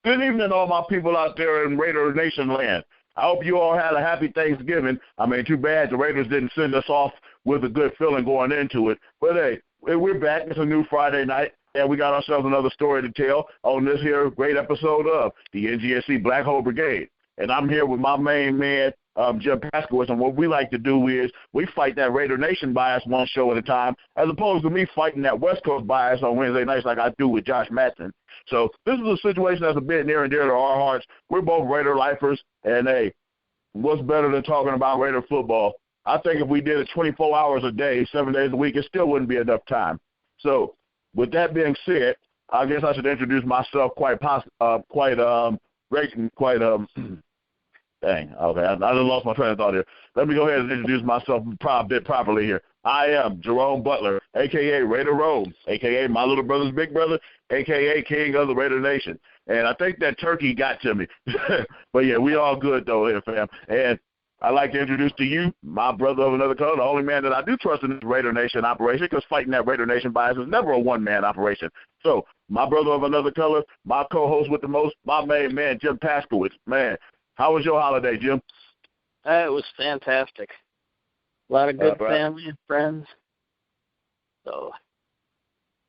Good evening, all my people out there in Raider Nation land. I hope you all had a happy Thanksgiving. I mean, too bad the Raiders didn't send us off with a good feeling going into it. But, hey, we're back. It's a new Friday night, and we got ourselves another story to tell on this here great episode of the NGSC Blackhole Brigade. And I'm here with my main man, Jim Paskowitz, and what we like to do is we fight that Raider Nation bias one show at a time, as opposed to me fighting that West Coast bias on Wednesday nights like I do with Josh Matson. So this is a situation that's a bit near and dear to our hearts. We're both Raider lifers, and, hey, what's better than talking about Raider football? I think if we did it 24 hours a day, 7 days a week, it still wouldn't be enough time. So with that being said, I guess I should introduce myself dang, okay, I just lost my train of thought here. Let me go ahead and introduce myself a bit properly here. I am Jerome Butler, a.k.a. Raider Rome, a.k.a. my little brother's big brother, a.k.a. King of the Raider Nation. And I think that turkey got to me. But, yeah, we all good, though, here, fam. And I'd like to introduce to you my brother of another color, the only man that I do trust in this Raider Nation operation, because fighting that Raider Nation bias is never a one-man operation. So my brother of another color, my co-host with the most, my main man, Jim Paskowitz. Man, how was your holiday, Jim? It was fantastic. A lot of good family and friends. So,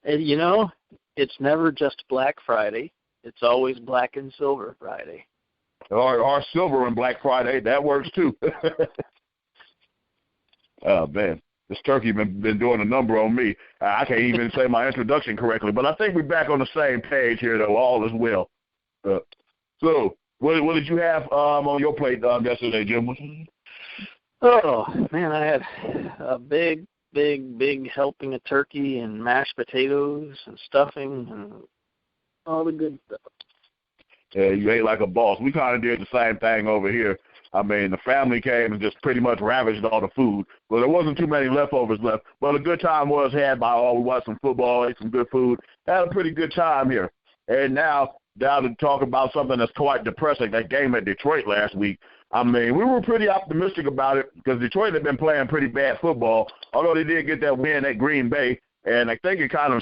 and, you know, it's never just Black Friday. It's always Black and Silver Friday. Or Silver and Black Friday. That works, too. Oh, man. This turkey been doing a number on me. I can't even say my introduction correctly. But I think we're back on the same page here, though. All is well. So, what did you have on your plate yesterday, Jim? Oh, man, I had a big helping of turkey and mashed potatoes and stuffing and all the good stuff. Yeah, you ate like a boss. We kind of did the same thing over here. I mean, the family came and just pretty much ravaged all the food. Well, there wasn't too many leftovers left. But a good time was had by all. We watched some football, ate some good food, had a pretty good time here. And now, down to talk about something that's quite depressing, that game at Detroit last week. I mean, we were pretty optimistic about it because Detroit had been playing pretty bad football, although they did get that win at Green Bay, and I think it kind of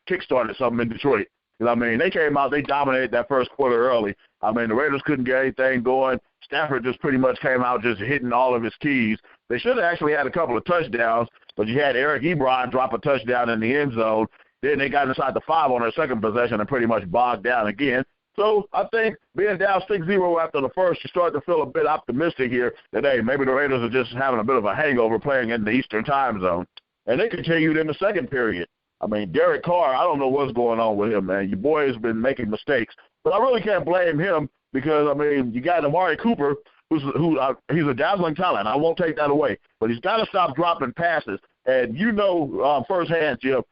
kick-started something in Detroit. I mean, they came out, they dominated that first quarter early. I mean, the Raiders couldn't get anything going. Stafford just pretty much came out just hitting all of his keys. They should have actually had a couple of touchdowns, but you had Eric Ebron drop a touchdown in the end zone. Then they got inside the 5 on their second possession and pretty much bogged down again. So I think being down 6-0 after the first, you start to feel a bit optimistic here that, hey, maybe the Raiders are just having a bit of a hangover playing in the Eastern time zone. And they continued in the second period. I mean, Derek Carr, I don't know what's going on with him, man. Your boy has been making mistakes. But I really can't blame him because, I mean, you got Amari Cooper, he's a dazzling talent. I won't take that away. But he's got to stop dropping passes. And you know firsthand, Jim,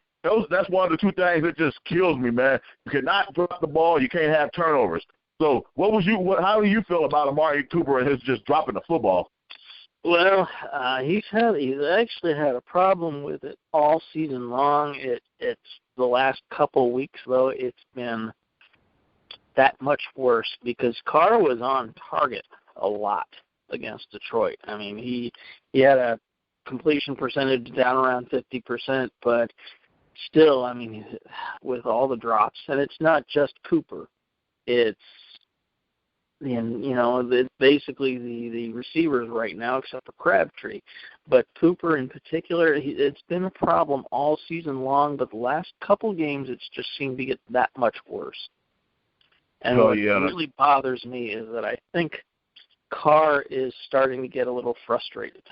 that's one of the two things that just kills me, man. You cannot drop the ball. You can't have turnovers. So how do you feel about Amari Cooper and his just dropping the football? Well, he's actually had a problem with it all season long. It's the last couple weeks, though, it's been that much worse because Carr was on target a lot against Detroit. I mean, he had a completion percentage down around 50%, but still, I mean, with all the drops, and it's not just Cooper. It's basically the receivers right now, except for Crabtree. But Cooper in particular, it's been a problem all season long, but the last couple games it's just seemed to get that much worse. And what really bothers me is that I think Carr is starting to get a little frustrated.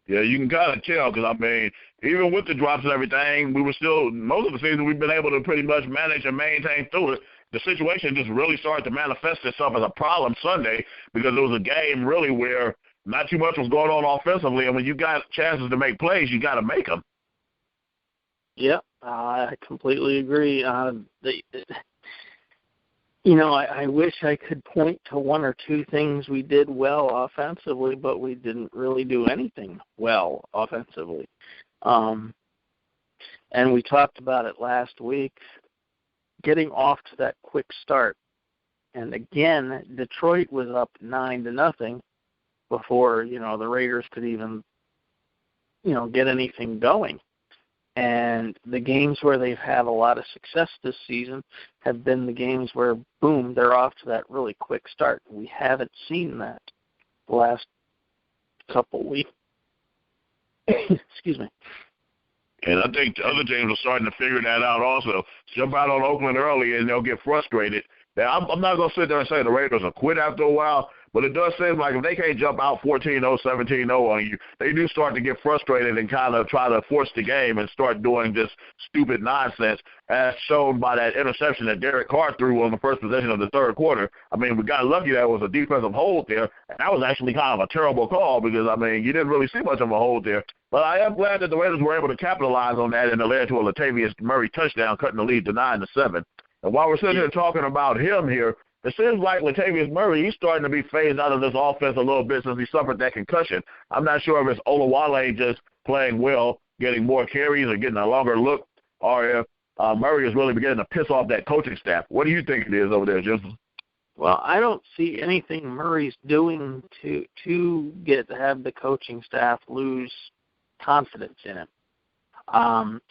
Yeah, you can kind of tell because, I mean, even with the drops and everything, we were still, most of the season, we've been able to pretty much manage and maintain through it. The situation just really started to manifest itself as a problem Sunday because it was a game really where not too much was going on offensively, and when you got chances to make plays, you got to make them. Yeah, I completely agree. I wish I could point to one or two things we did well offensively, but we didn't really do anything well offensively. And we talked about it last week, getting off to that quick start. And again, Detroit was up 9-0 before, the Raiders could even, get anything going. And the games where they've had a lot of success this season have been the games where, boom, they're off to that really quick start. We haven't seen that the last couple weeks. Excuse me. And I think the other teams are starting to figure that out also. Jump out on Oakland early and they'll get frustrated. Now, I'm not going to sit there and say the Raiders will quit after a while, but it does seem like if they can't jump out 14-0, 17-0 on you, they do start to get frustrated and kind of try to force the game and start doing this stupid nonsense, as shown by that interception that Derek Carr threw on the first possession of the third quarter. I mean, we got lucky that it was a defensive hold there, and that was actually kind of a terrible call because, I mean, you didn't really see much of a hold there. But I am glad that the Raiders were able to capitalize on that and it led to a Latavius Murray touchdown, cutting the lead to 9-7. And while we're sitting here talking about him here, it seems like Latavius Murray, he's starting to be phased out of this offense a little bit since he suffered that concussion. I'm not sure if it's Olawale just playing well, getting more carries or getting a longer look, or if Murray is really beginning to piss off that coaching staff. What do you think it is over there, Justin? Well, I don't see anything Murray's doing to have the coaching staff lose confidence in him.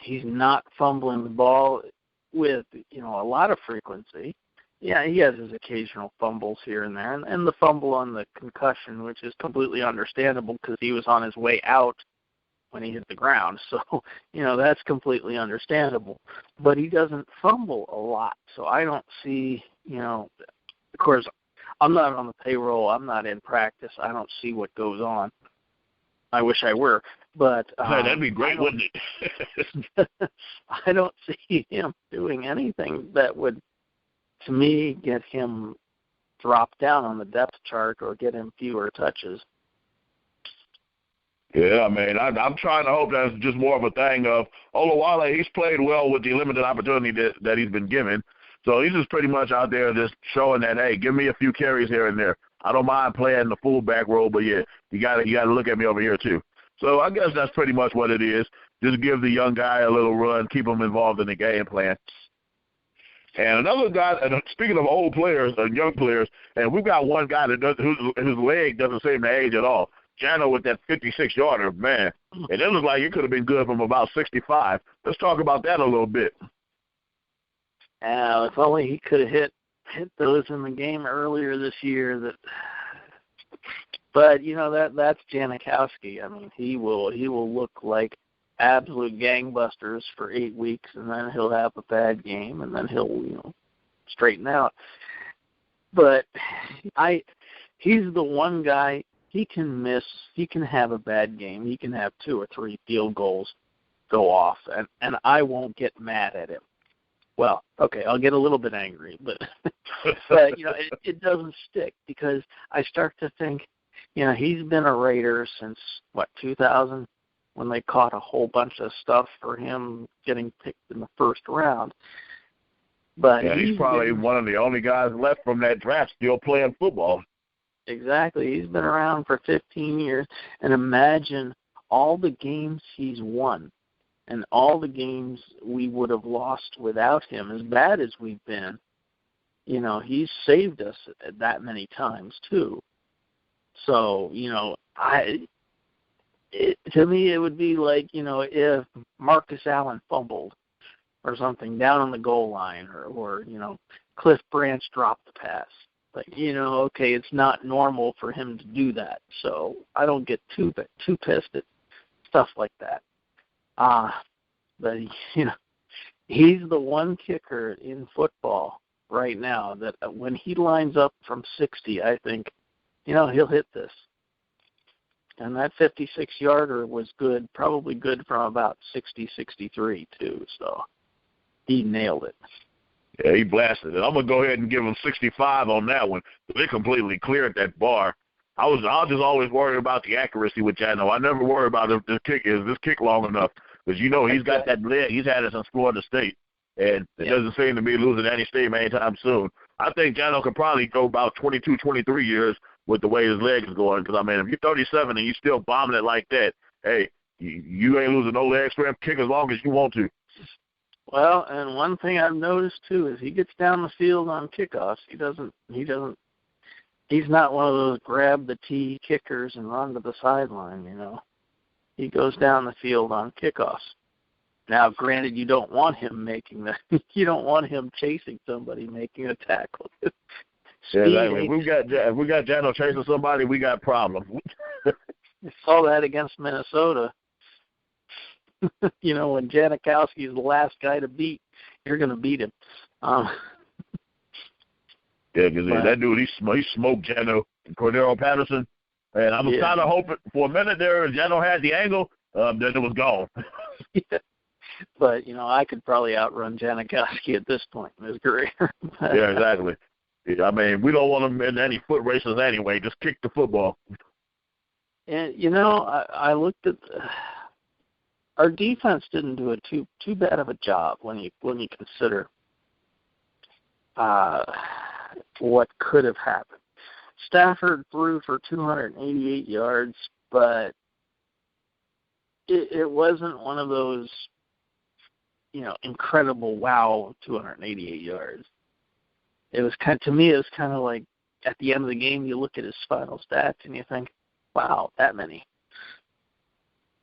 He's not fumbling the ball with, a lot of frequency. Yeah, he has his occasional fumbles here and there, and the fumble on the concussion, which is completely understandable because he was on his way out when he hit the ground. So, that's completely understandable. But he doesn't fumble a lot. So I don't see, of course, I'm not on the payroll. I'm not in practice. I don't see what goes on. I wish I were. But that'd be great, wouldn't it? I don't see him doing anything that would, to me, get him dropped down on the depth chart or get him fewer touches. Yeah, I mean, I'm trying to hope that's just more of a thing of Olawale. He's played well with the limited opportunity that he's been given. So he's just pretty much out there just showing that, hey, give me a few carries here and there. I don't mind playing the fullback role, but yeah, you got to look at me over here too. So I guess that's pretty much what it is. Just give the young guy a little run, keep him involved in the game plan. And another guy, speaking of old players and young players, and we've got one guy whose leg doesn't seem to age at all. Jano with that 56-yarder, man. And it looks like it could have been good from about 65. Let's talk about that a little bit. If only he could have hit those in the game earlier this year. But that's Janikowski. I mean, he will look like absolute gangbusters for 8 weeks, and then he'll have a bad game, and then he'll straighten out. But he's the one guy. He can miss. He can have a bad game. He can have 2 or 3 field goals go off, and I won't get mad at him. Well, okay, I'll get a little bit angry, but it doesn't stick because I start to think, he's been a Raider since 2000, when they caught a whole bunch of stuff for him getting picked in the first round. But yeah, he's probably one of the only guys left from that draft still playing football. Exactly, he's been around for 15 years, and imagine all the games he's won. And all the games we would have lost without him, as bad as we've been, he's saved us that many times too. So, to me it would be like, if Marcus Allen fumbled or something down on the goal line, or Cliff Branch dropped the pass. Like, okay, it's not normal for him to do that. So I don't get too pissed at stuff like that. But he's the one kicker in football right now that when he lines up from 60, I think, he'll hit this. And that 56-yarder was good, probably good from about 60, 63 too. So he nailed it. Yeah, he blasted it. I'm gonna go ahead and give him 65 on that one. They completely cleared that bar. I was just always worried about the accuracy with Jano. I never worry about if this kick long enough. Because, he's got that leg. He's had it since Florida State. And it doesn't seem to be losing any steam anytime soon. I think Jano could probably go about 22, 23 years with the way his leg is going. Because, if you're 37 and you're still bombing it like that, hey, you ain't losing no leg strength. Kick as long as you want to. Well, and one thing I've noticed, too, is he gets down the field on kickoffs. He's not one of those grab the tee kickers and run to the sideline, He goes down the field on kickoffs. Now, granted, you don't want him making that. You don't want him chasing somebody making a tackle. Yeah, exactly. If we got Jano chasing somebody, we got problems. I saw that against Minnesota. When Janikowski is the last guy to beat, you're going to beat him. Yeah, because that dude, he smoked Jano and Cordero Patterson. And I was kind of hoping for a minute there, Jano had the angle, then it was gone. Yeah. But, I could probably outrun Janikowski at this point in his career. Yeah, exactly. I mean, we don't want him in any foot races anyway. Just kick the football. And, I looked at our defense didn't do too bad of a job when you consider what could have happened. Stafford threw for 288 yards, but it wasn't one of those, incredible, wow, 288 yards. It was to me, it was kind of like at the end of the game, you look at his final stats and you think, wow, that many.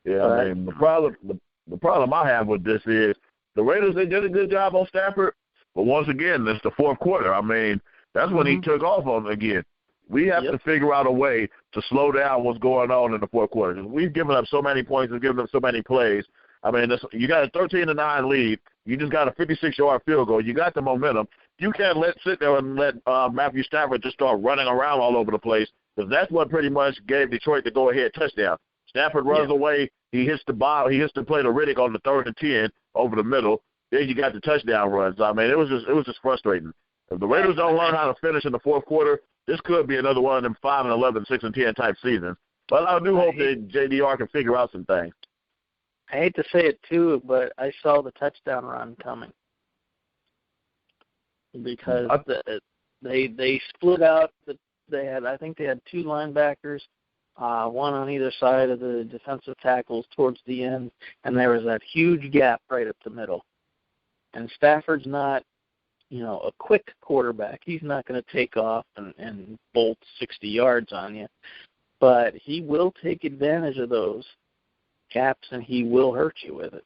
Yeah, I mean, the problem I have with this is the Raiders, they did a good job on Stafford, but once again, it's the fourth quarter. I mean, that's when he took off on again. We have to figure out a way to slow down what's going on in the fourth quarter. We've given up so many points and given up so many plays. I mean, you got a 13-9 lead. You just got a 56-yard field goal. You got the momentum. You can't sit there and let Matthew Stafford just start running around all over the place, because that's what pretty much gave Detroit the go-ahead touchdown. Stafford runs away. He hits the ball. He hits the play to Riddick on the 3rd and 10 over the middle. Then you got the touchdown runs. I mean, it was just frustrating. If the Raiders don't learn how to finish in the fourth quarter, this could be another one of them 5-11, 6-10 type seasons. But I do hope that JDR can figure out some things. I hate to say it too, but I saw the touchdown run coming because they split out. I think they had two linebackers, one on either side of the defensive tackles towards the end, and there was that huge gap right up the middle. And Stafford's not, a quick quarterback. He's not going to take off and bolt 60 yards on you, but he will take advantage of those gaps, and he will hurt you with it.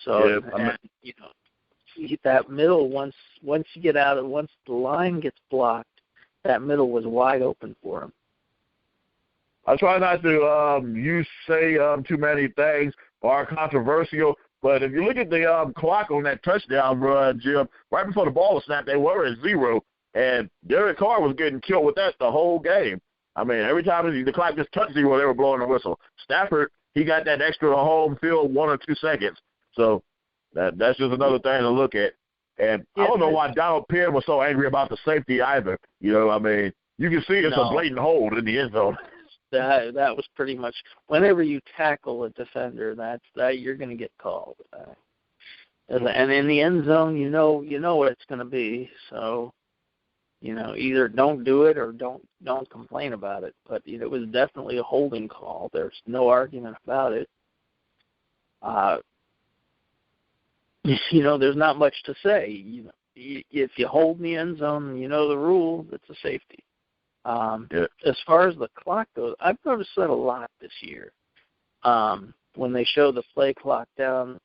So, that middle, once you get out of, once the line gets blocked, that middle was wide open for him. I try not to say too many things are controversial, but if you look at the clock on that touchdown run, Jim, right before the ball was snapped, they were at 0, and Derek Carr was getting killed with that the whole game. I mean, every time the clock just touched 0, they were blowing the whistle. Stafford, he got that extra home field 1 or 2 seconds. So that's just another thing to look at. And I don't know why Donald Penn was so angry about the safety either. I mean, you can see it's a blatant hold in the end zone. That was pretty much whenever you tackle a defender, that you're going to get called. And in the end zone, you know what it's going to be. So, either don't do it or don't complain about it. But it was definitely a holding call. There's no argument about it. There's not much to say. If you hold in the end zone, the rule, it's a safety. As far as the clock goes, I've noticed that a lot this year. When they show the play clock down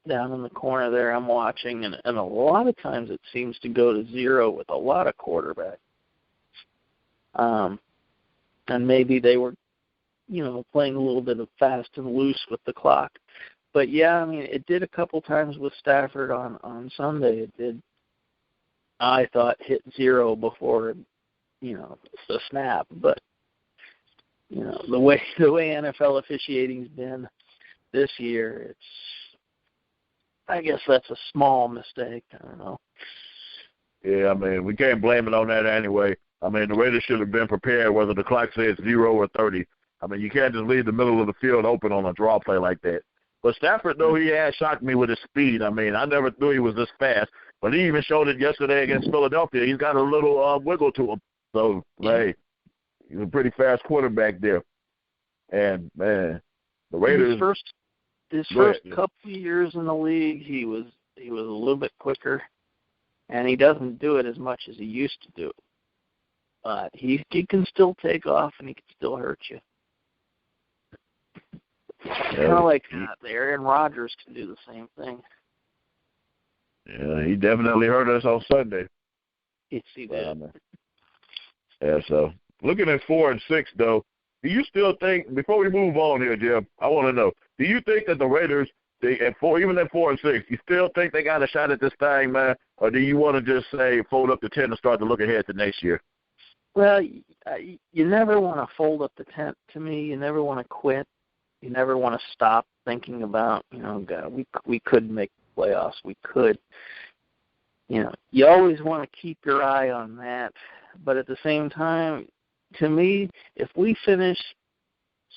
in the corner there, I'm watching, and a lot of times it seems to go to 0 with a lot of quarterbacks. And maybe they were, playing a little bit of fast and loose with the clock. But, yeah, I mean, it did a couple times with Stafford on Sunday. It did, I thought, hit 0 before, the snap. But, the way NFL officiating's been this year, I guess that's a small mistake. I don't know. Yeah, I mean, we can't blame it on that anyway. I mean, the Raiders should have been prepared whether the clock says 0 or 30. I mean, you can't just leave the middle of the field open on a draw play like that. But Stafford, though, he has shocked me with his speed. I mean, I never knew he was this fast. But he even showed it yesterday against Philadelphia. He's got a little wiggle to him. So, hey, he's a pretty fast quarterback there. And, man, the Raiders. His first couple of years in the league, he was a little bit quicker, and he doesn't do it as much as he used to do it. But he can still take off, and he can still hurt you. Kind of like Aaron Rodgers can do the same thing. Yeah, he definitely hurt us on Sunday. Yes, he did. Yeah, so looking at 4-6 though, do you still think, before we move on here, Jim, I want to know, do you think that the Raiders, even at 4-6, you still think they got a shot at this thing, man, or do you want to just say fold up the tent and start to look ahead to next year? Well, you never want to fold up the tent. To me, you never want to quit. You never want to stop thinking about, God, we could make the playoffs. We could. You always want to keep your eye on that. But at the same time, to me, if we finish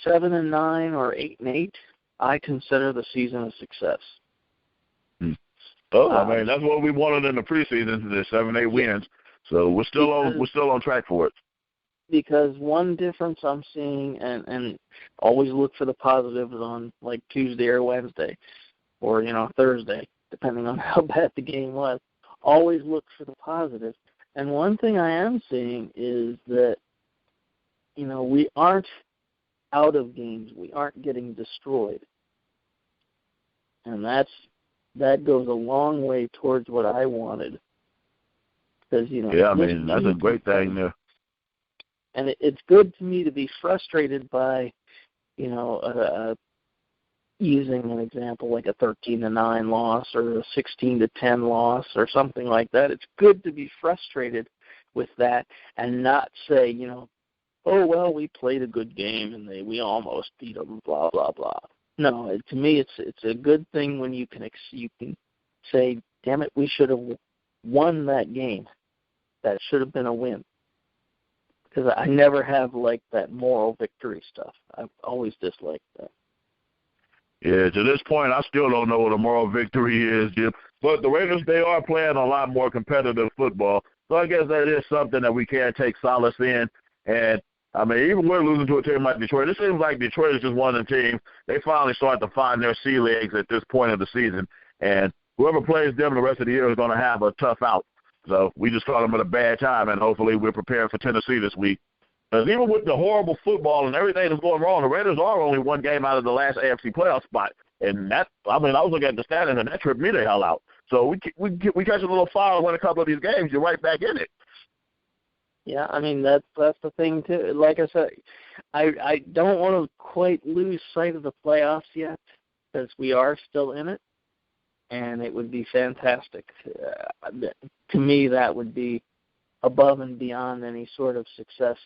7-9 or 8-8, I consider the season a success. Oh, I mean, that's what we wanted in the preseason, the 7-8 wins. So we're still on track for it. Because one difference I'm seeing, and always look for the positives on like Tuesday or Wednesday, or Thursday, depending on how bad the game was. Always look for the positives. And one thing I am seeing is that we aren't out of games. We aren't getting destroyed. And that goes a long way towards what I wanted. Because, yeah, I mean, that's a great thing there. And it's good to me to be frustrated by, using an example like a 13-9 loss or a 16-10 loss or something like that. It's good to be frustrated with that and not say, oh, well, we played a good game and we almost beat them, blah, blah, blah. No, to me, it's a good thing when you can say, damn it, we should have won that game. That should have been a win. Because I never have liked that moral victory stuff. I've always disliked that. Yeah, to this point, I still don't know what a moral victory is, Jim. But the Raiders, they are playing a lot more competitive football. So I guess that is something that we can take solace in. And, I mean, even we're losing to a team like Detroit. It seems like Detroit is just one of the teams. They finally start to find their sea legs at this point of the season. And whoever plays them the rest of the year is going to have a tough out. So we just caught them at a bad time, and hopefully we're prepared for Tennessee this week. Because even with the horrible football and everything that's going wrong, the Raiders are only one game out of the last AFC playoff spot. And that, I mean, I was looking at the standings, and that tripped me the hell out. So we catch a little fire and win a couple of these games, you're right back in it. Yeah, I mean, that's the thing, too. Like I said, I don't want to quite lose sight of the playoffs yet because we are still in it. And it would be fantastic. To me, that would be above and beyond any sort of success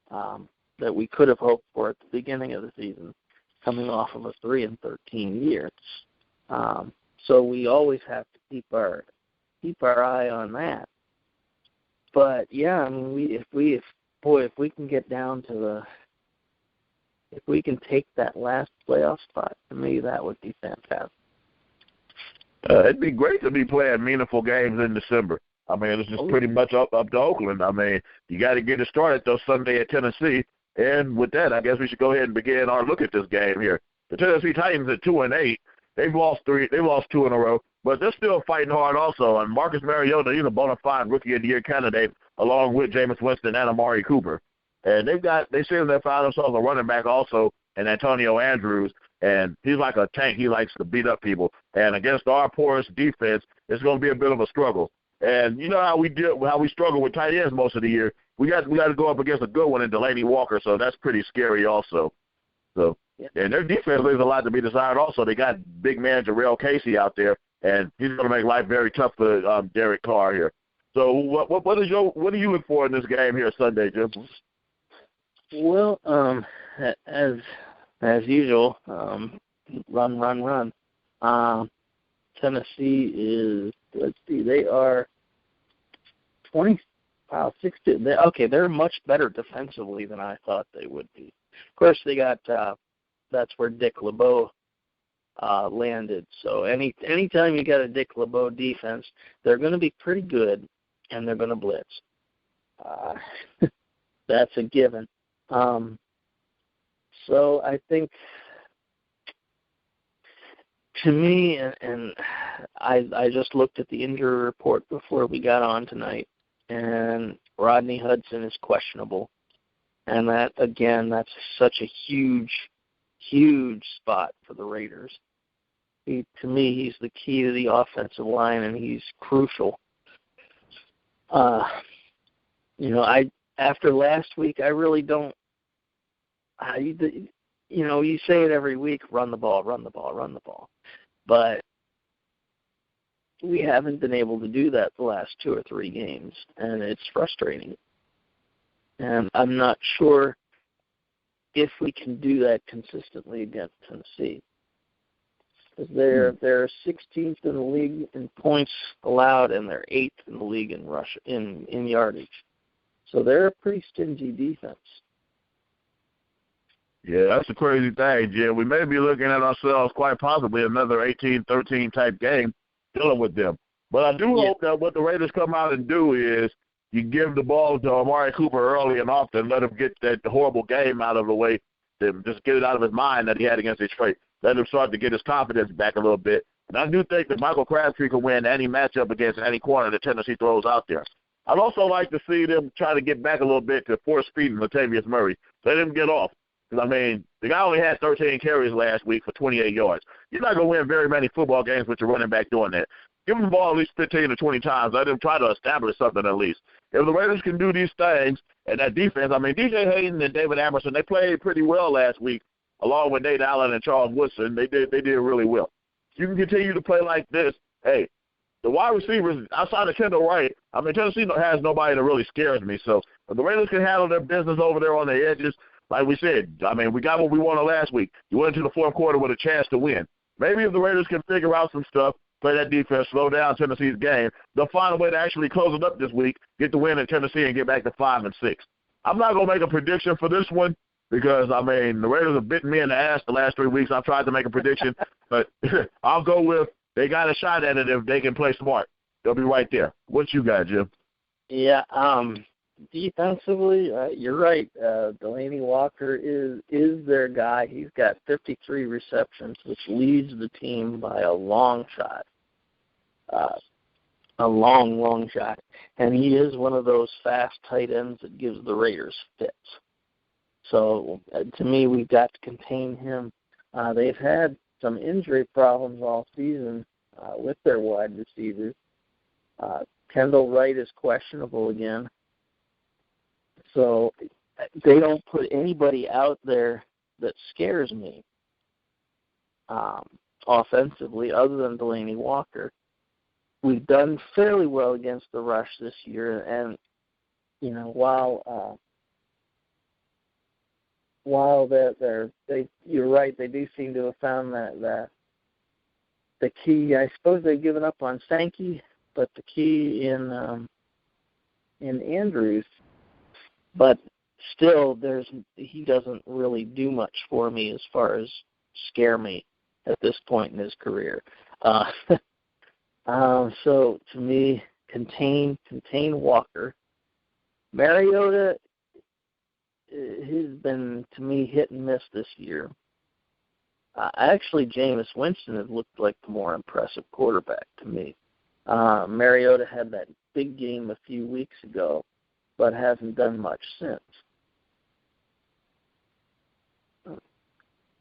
that we could have hoped for at the beginning of the season, coming off of a 3-13 year. So we always have to keep our eye on that. But yeah, I mean, if we can get down to if we can take that last playoff spot, to me, that would be fantastic. It'd be great to be playing meaningful games in December. I mean, it's just pretty much up to Oakland. I mean, you got to get it started, though, Sunday at Tennessee. And with that, I guess we should go ahead and begin our look at this game here. The Tennessee Titans at 2-8. They've lost 2 in a row, but they're still fighting hard also. And Marcus Mariota, he's a bona fide Rookie of the Year candidate, along with Jameis Winston and Amari Cooper. And they seem to find themselves a running back also in Antonio Andrews. And he's like a tank. He likes to beat up people. And against our porous defense, it's going to be a bit of a struggle. And you know how we struggle with tight ends most of the year. We got to go up against a good one in Delaney Walker, so that's pretty scary also. So, and their defense leaves a lot to be desired also. They got big man Jarrell Casey out there, and he's going to make life very tough for Derek Carr here. So what do you look for in this game here Sunday, Jim? Well, as usual, run. Tennessee is, let's see, they are 6-2. They're much better defensively than I thought they would be. Of course, they got, that's where Dick LeBeau landed. So anytime you got a Dick LeBeau defense, they're going to be pretty good, and they're going to blitz. That's a given. So I think, to me, and I just looked at the injury report before we got on tonight, and Rodney Hudson is questionable. And that, again, that's such a huge huge spot for the Raiders. To me, he's the key to the offensive line, and he's crucial. After last week, I really don't. You say it every week: run the ball, run the ball, run the ball. But we haven't been able to do that the last 2 or 3 games, and it's frustrating. And I'm not sure if we can do that consistently against Tennessee. Because they're 16th in the league in points allowed, and they're 8th in the league in rush in yardage. So they're a pretty stingy defense. Yeah, that's a crazy thing, Jim. We may be looking at ourselves quite possibly another 18-13 type game dealing with them. But I do hope that what the Raiders come out and do is you give the ball to Amari Cooper early and often, let him get that horrible game out of the way, just get it out of his mind that he had against Detroit. Let him start to get his confidence back a little bit. And I do think that Michael Crabtree can win any matchup against any corner that Tennessee throws out there. I'd also like to see them try to get back a little bit to force feeding Latavius Murray. Let him get off. Because, the guy only had 13 carries last week for 28 yards. You're not going to win very many football games with your running back doing that. Give him the ball at least 15 to 20 times. Let him try to establish something at least. If the Raiders can do these things, and that defense, DJ Hayden and David Amerson, they played pretty well last week, along with Nate Allen and Charles Woodson. They did really well. If you can continue to play like this, hey, the wide receivers outside of Kendall Wright, Tennessee has nobody that really scares me. So if the Raiders can handle their business over there on the edges, like we said, we got what we wanted last week. You went into the fourth quarter with a chance to win. Maybe if the Raiders can figure out some stuff, play that defense, slow down Tennessee's game, they'll find a way to actually close it up this week, get the win in Tennessee, and get back to 5-6. I'm not going to make a prediction for this one because, the Raiders have bitten me in the ass the last 3 weeks. I've tried to make a prediction, but I'll go with they got a shot at it if they can play smart. They'll be right there. What you got, Jim? Yeah, defensively, you're right. Delaney Walker is their guy. He's got 53 receptions, which leads the team by a long shot. A long shot. And he is one of those fast tight ends that gives the Raiders fits. So, to me, we've got to contain him. They've had some injury problems all season with their wide receivers. Kendall Wright is questionable again. So they don't put anybody out there that scares me offensively other than Delaney Walker. We've done fairly well against the rush this year, and while you're right, they do seem to have found that the key. I suppose they've given up on Sankey, but the key in Andrews. But still, he doesn't really do much for me as far as scare me at this point in his career. So to me, contain Walker. Mariota has been, to me, hit and miss this year. Actually, Jameis Winston has looked like the more impressive quarterback to me. Mariota had that big game a few weeks ago, but hasn't done much since.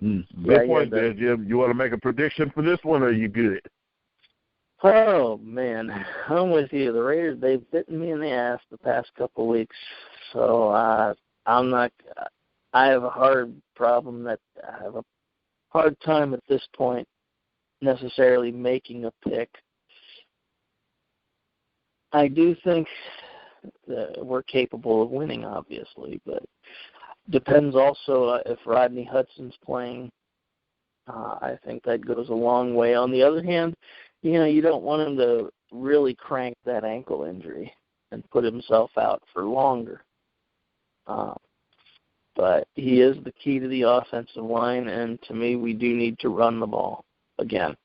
Good point there, Jim. You want to make a prediction for this one, or are you good? Oh, man. I'm with you. The Raiders, they've bitten me in the ass the past couple of weeks, so I have a hard time at this point necessarily making a pick. I do think that we're capable of winning, obviously, but depends also if Rodney Hudson's playing. I think that goes a long way. On the other hand, you don't want him to really crank that ankle injury and put himself out for longer. But he is the key to the offensive line, and to me, we do need to run the ball again.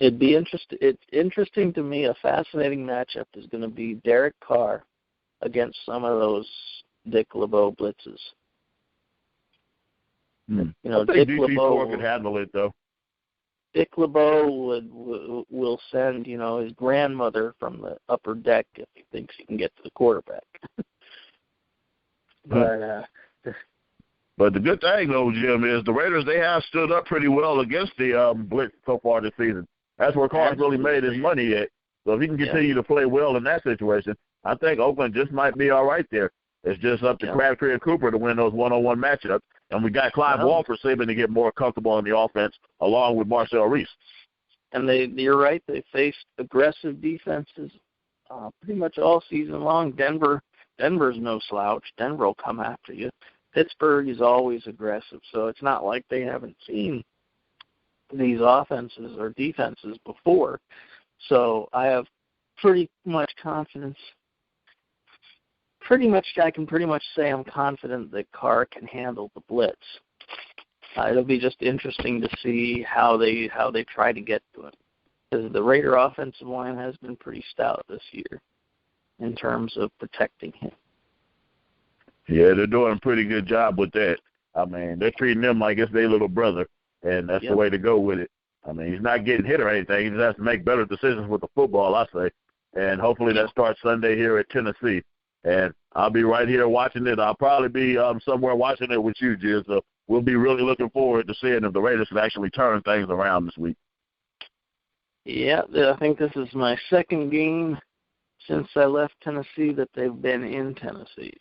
It'd be interesting. It's interesting to me. A fascinating matchup is going to be Derek Carr against some of those Dick LeBeau blitzes. I think DC Ford could handle it, though. Dick LeBeau will send his grandmother from the upper deck if he thinks he can get to the quarterback. But But the good thing, though, Jim, is the Raiders, they have stood up pretty well against the blitz so far this season. That's where Carr's really made his money at. So if he can continue to play well in that situation, I think Oakland just might be all right there. It's just up to Crabtree and Cooper to win those one-on-one matchups. And we got Clive Walford seeming to get more comfortable in the offense along with Marcel Reese. And you're right, they faced aggressive defenses pretty much all season long. Denver's no slouch. Denver will come after you. Pittsburgh is always aggressive, so it's not like they haven't seen these offenses or defenses before. So I have pretty much confidence. I can pretty much say I'm confident that Carr can handle the blitz. It'll be just interesting to see how they try to get to it, because the Raider offensive line has been pretty stout this year in terms of protecting him. Yeah, they're doing a pretty good job with that. I mean, they're treating him like it's their little brother, and that's the way to go with it. I mean, he's not getting hit or anything. He just has to make better decisions with the football, I say. And hopefully that starts Sunday here at Tennessee. And I'll be right here watching it. I'll probably be somewhere watching it with you, Jill. So we'll be really looking forward to seeing if the Raiders can actually turn things around this week. Yeah, I think this is my second game since I left Tennessee that they've been in Tennessee.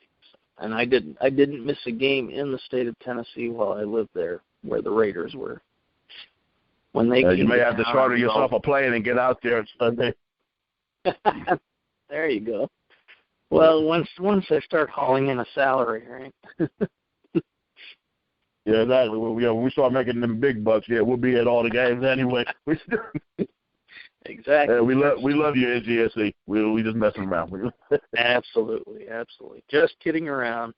And I didn't miss a game in the state of Tennessee while I lived there, where the Raiders were. When they you may have to charter yourself a plane and get out there Sunday. There you go. Well, once I start hauling in a salary, right? Yeah, exactly. When we start making them big bucks, we'll be at all the games anyway. Exactly. Yeah, we love you, NGSC. We just messing around. Absolutely. Just kidding around.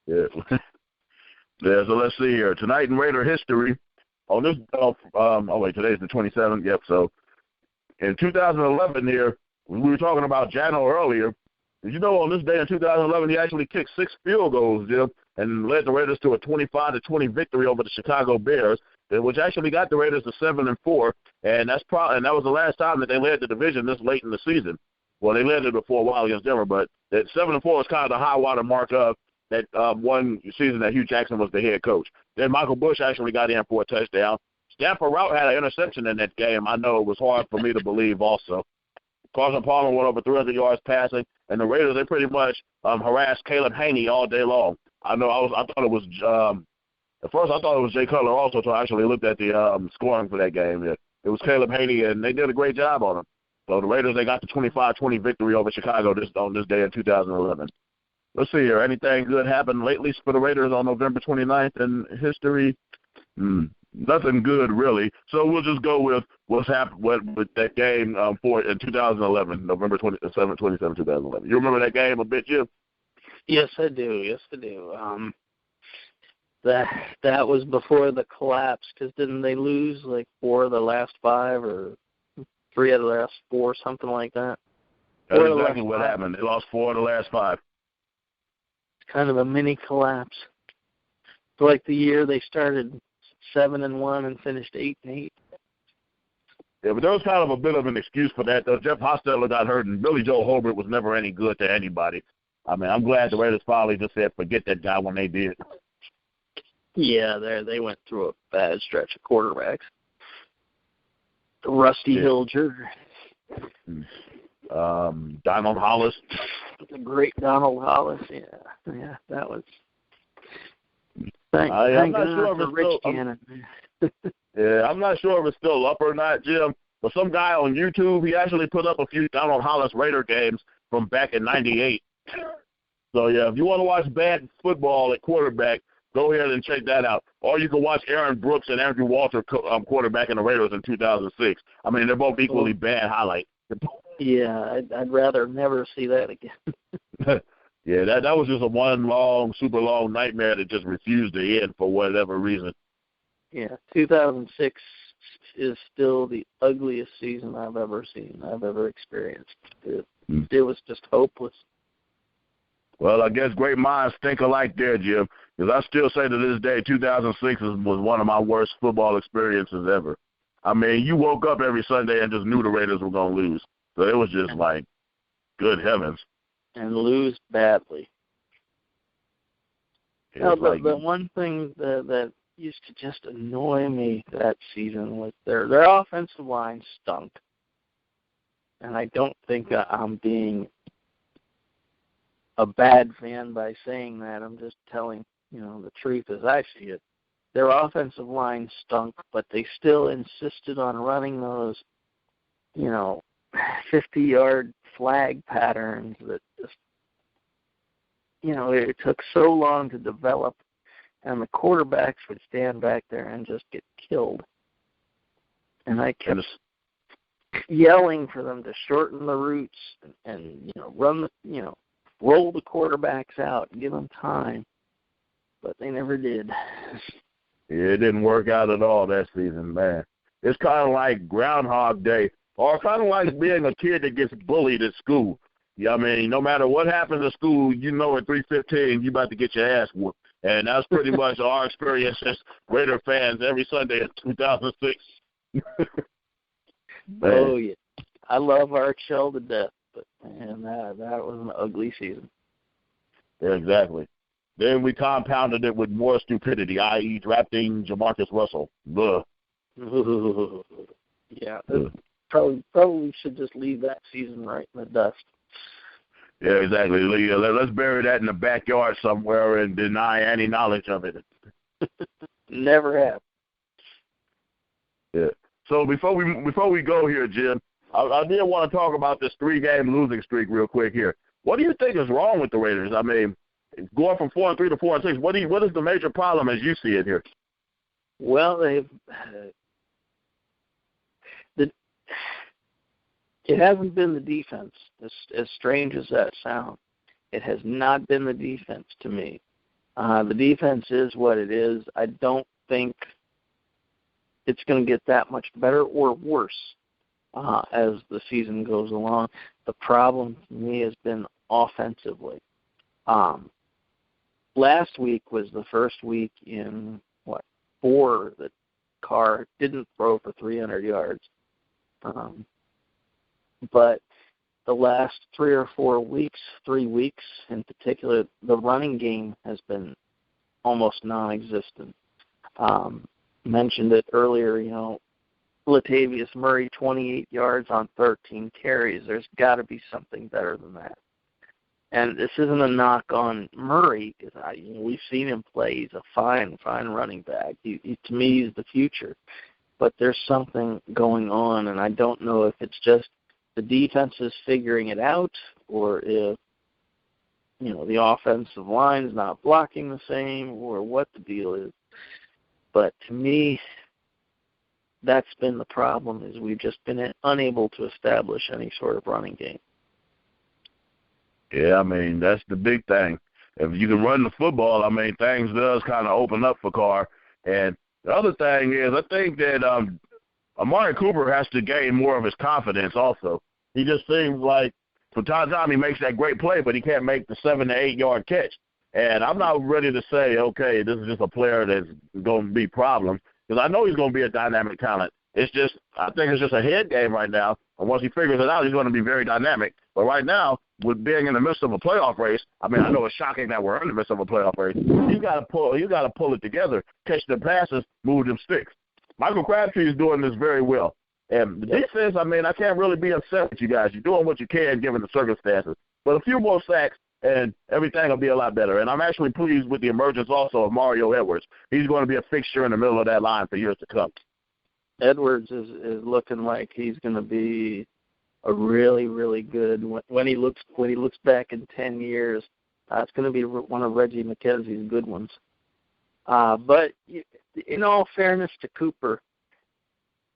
Yeah. So let's see here. Tonight in Raider history, on this, today's the 27th. Yep. So in 2011 here, we were talking about Jano earlier. Did you know on this day in 2011 he actually kicked 6 field goals, Jim, and led the Raiders to a 25-20 victory over the Chicago Bears, which actually got the Raiders to 7-4, and that was the last time that they led the division this late in the season. Well, they led it before a while against Denver, but that 7-4 was kind of the high water mark of that one season that Hugh Jackson was the head coach. Then Michael Bush actually got in for a touchdown. Stanford Rout had an interception in that game. I know it was hard for me to believe also. Carson Palmer went over 300 yards passing, and the Raiders, they pretty much harassed Caleb Haney all day long. I thought it was at first I thought it was Jay Cutler also, so I actually looked at the scoring for that game. It was Caleb Haney, and they did a great job on him. So the Raiders, they got the 25-20 victory over Chicago on this day in 2011. Let's see here. Anything good happened lately for the Raiders on November 29th in history? Nothing good, really. So we'll just go with what's happened with that game in 2011, November 27, 2011. You remember that game a bit, Jim? Yes, I do. That was before the collapse, because didn't they lose like 4 of the last 5 or 3 of the last 4, something like that? That's exactly what happened. They lost 4 of the last 5. It's kind of a mini collapse. It's like the year they started 7-1 and finished 8-8. Yeah, but there was kind of a bit of an excuse for that, though. Jeff Hostetler got hurt, and Billy Joe Hobart was never any good to anybody. I mean, I'm glad the Raiders finally just said, forget that guy when they did. Yeah, they went through a bad stretch of quarterbacks. Rusty Hilger. Donald Hollis. The great Donald Hollis, yeah, that was. Thank God for Rich Gannon. Yeah, I'm not sure if it's still up or not, Jim, but some guy on YouTube, he actually put up a few Donald Hollis Raider games from back in '98. So, yeah, if you want to watch bad football at quarterback, go ahead and check that out. Or you can watch Aaron Brooks and Andrew Walter quarterback in the Raiders in 2006. I mean, they're both equally bad highlights. Yeah, I'd rather never see that again. Yeah, that was just a one super long nightmare that just refused to end for whatever reason. Yeah, 2006 is still the ugliest season I've ever experienced. It was just hopeless. Well, I guess great minds think alike there, Jim, because I still say to this day 2006 was one of my worst football experiences ever. I mean, you woke up every Sunday and just knew the Raiders were going to lose. So it was just like, good heavens. And lose badly. Now, the one thing that used to just annoy me that season was their offensive line stunk. And I don't think I'm being a bad fan by saying that. I'm just telling, the truth as I see it. Their offensive line stunk, but they still insisted on running those, 50-yard flag patterns that just, it took so long to develop, and the quarterbacks would stand back there and just get killed. And I kept yelling for them to shorten the routes and run roll the quarterbacks out and give them time. But they never did. It didn't work out at all that season, man. It's kind of like Groundhog Day, or kind of like being a kid that gets bullied at school. I mean, no matter what happens at school, at 3:15, you're about to get your ass whooped. And that's pretty much our experience as Raider fans every Sunday in 2006. Oh, yeah. I love Art Shell to death, but, man, that was an ugly season. Yeah, exactly. Then we compounded it with more stupidity, i.e. drafting Jamarcus Russell. Ugh. Yeah, probably should just leave that season right in the dust. Yeah, exactly. Let's bury that in the backyard somewhere and deny any knowledge of it. Never have. Yeah. So before we go here, Jim, I did want to talk about this 3-game losing streak real quick here. What do you think is wrong with the Raiders? I mean, going from 4-3 to 4-6, what is the major problem as you see it here? Well, it hasn't been the defense, as strange as that sounds. It has not been the defense to me. The defense is what it is. I don't think it's going to get that much better or worse as the season goes along. The problem for me has been offensively. Last week was the first week in, 4 that Carr didn't throw for 300 yards. But the last 3 or 4 weeks, 3 weeks in particular, the running game has been almost non-existent. Mentioned it earlier, Latavius Murray, 28 yards on 13 carries. There's got to be something better than that. And this isn't a knock on Murray, because we've seen him play. He's a fine running back. To me, he's the future. But there's something going on, and I don't know if it's just the defense is figuring it out, or if the offensive line is not blocking the same, or what the deal is. But to me, that's been the problem, is we've just been unable to establish any sort of running game. Yeah, I mean, that's the big thing. If you can run the football, I mean, things does kind of open up for Carr. And the other thing is, I think that Amari Cooper has to gain more of his confidence also. He just seems like from time to time he makes that great play, but he can't make the 7 to 8 yard catch. And I'm not ready to say, okay, this is just a player that's going to be problems, because I know he's going to be a dynamic talent. I think it's just a head game right now. And once he figures it out, he's going to be very dynamic. But right now, with being in the midst of a playoff race, I mean, I know it's shocking that we're in the midst of a playoff race. You got to pull it together, catch the passes, move them sticks. Michael Crabtree is doing this very well. And the defense, I mean, I can't really be upset with you guys. You're doing what you can given the circumstances. But a few more sacks, and everything will be a lot better. And I'm actually pleased with the emergence also of Mario Edwards. He's going to be a fixture in the middle of that line for years to come. Edwards is looking like he's going to be a really, really good when he looks back in 10 years. It's going to be one of Reggie McKenzie's good ones. But in all fairness to Cooper,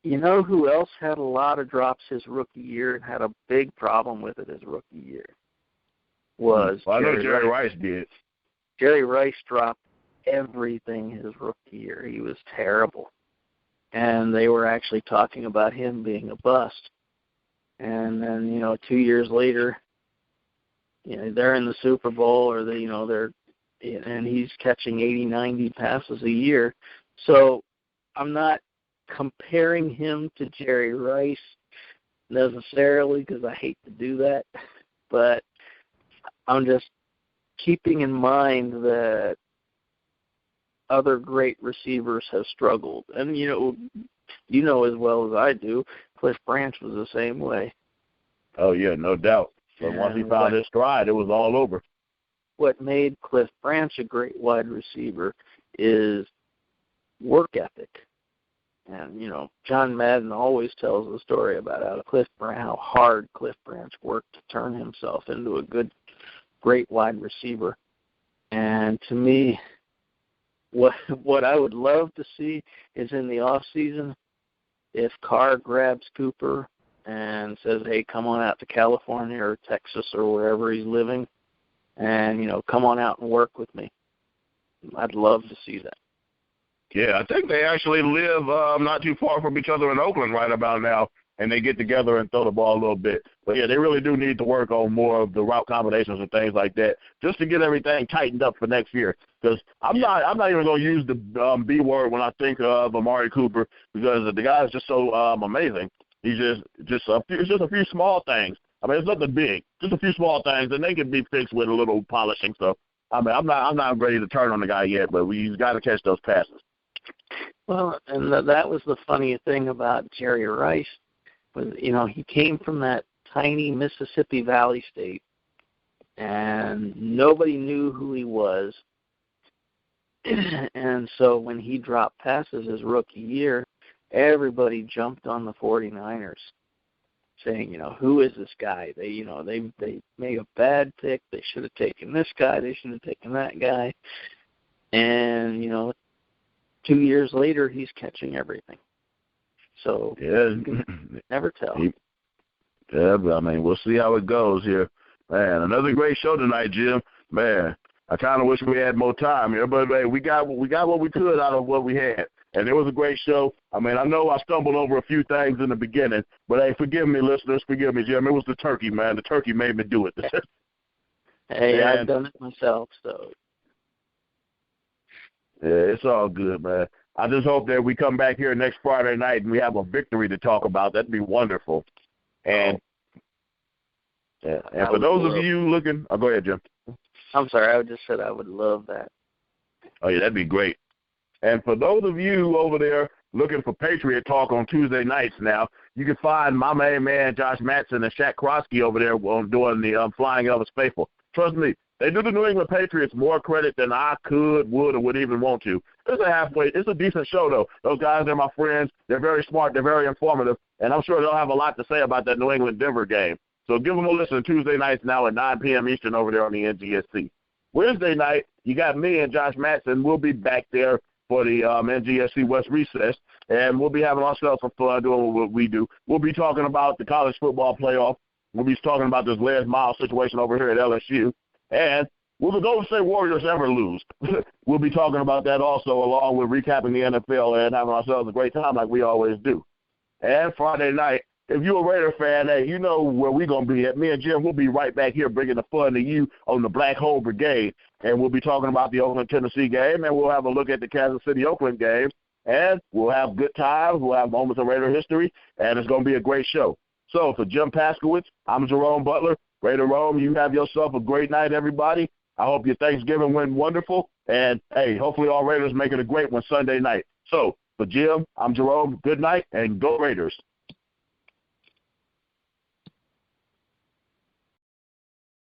you know who else had a lot of drops his rookie year and had a big problem with it his rookie year? I know Jerry Rice did. Jerry Rice dropped everything his rookie year. He was terrible. And they were actually talking about him being a bust. And then, 2 years later, they're in the Super Bowl, or and he's catching 80, 90 passes a year. So I'm not comparing him to Jerry Rice necessarily, because I hate to do that, but I'm just keeping in mind that other great receivers have struggled. And, you know as well as I do, Cliff Branch was the same way. Oh, yeah, no doubt. But once he found his stride, it was all over. What made Cliff Branch a great wide receiver is work ethic. And, John Madden always tells the story about how hard Cliff Branch worked to turn himself into a great wide receiver. And to me, what I would love to see is in the off season, if Carr grabs Cooper and says, "Hey, come on out to California or Texas or wherever he's living, and come on out and work with me." I'd love to see that. Yeah, I think they actually live not too far from each other in Oakland right about now, and they get together and throw the ball a little bit. But, yeah, they really do need to work on more of the route combinations and things like that just to get everything tightened up for next year. Because I'm not even going to use the B word when I think of Amari Cooper, because the guy is just so amazing. He's just a few small things. I mean, it's nothing big, just a few small things, and they can be fixed with a little polishing. So, I mean, I'm not ready to turn on the guy yet, but he's got to catch those passes. Well, and that was the funny thing about Jerry Rice was, he came from that tiny Mississippi Valley state, and nobody knew who he was. And so when he dropped passes his rookie year, everybody jumped on the 49ers, saying, who is this guy? They made a bad pick. They should have taken this guy. They should have taken that guy. And, 2 years later, he's catching everything. So you can never tell. Yeah, but I mean, we'll see how it goes here. Man, another great show tonight, Jim. Man, I kind of wish we had more time here, but hey, we got what we could out of what we had. And it was a great show. I mean, I know I stumbled over a few things in the beginning, but hey, forgive me, listeners. Forgive me, Jim. It was the turkey, man. The turkey made me do it. Hey, I've done it myself, so. Yeah, it's all good, man. I just hope that we come back here next Friday night and we have a victory to talk about. That'd be wonderful. And for those of you looking, go ahead, Jim. I'm sorry, I just said I would love that. Oh, yeah, that'd be great. And for those of you over there looking for Patriot Talk on Tuesday nights now, you can find my main man, Josh Matson, and Shaq Krosky over there doing the Flying Elvis Faithful. Trust me, they do the New England Patriots more credit than I could, would, or would even want to. It's a decent show, though. Those guys, they're my friends. They're very smart. They're very informative. And I'm sure they'll have a lot to say about that New England-Denver game. So give them a listen Tuesday nights now at 9 p.m. Eastern over there on the NGSC. Wednesday night, you got me and Josh Matson. We'll be back there for the NGSC West Recess, and we'll be having ourselves some fun doing what we do. We'll be talking about the college football playoff. We'll be talking about this Les Miles situation over here at LSU. And will the Golden State Warriors ever lose? We'll be talking about that also, along with recapping the NFL and having ourselves a great time like we always do. And Friday night, if you're a Raider fan, hey, you know where we're going to be at. Me and Jim, we'll be right back here bringing the fun to you on the Blackhole Brigade. And we'll be talking about the Oakland, Tennessee game, and we'll have a look at the Kansas City, Oakland game. And we'll have good times. We'll have moments of Raider history, and it's going to be a great show. So for Jim Paskowitz, I'm Jerome Butler. Raider Rome, you have yourself a great night, everybody. I hope your Thanksgiving went wonderful. And, hey, hopefully all Raiders make it a great one Sunday night. So for Jim, I'm Jerome. Good night, and go Raiders.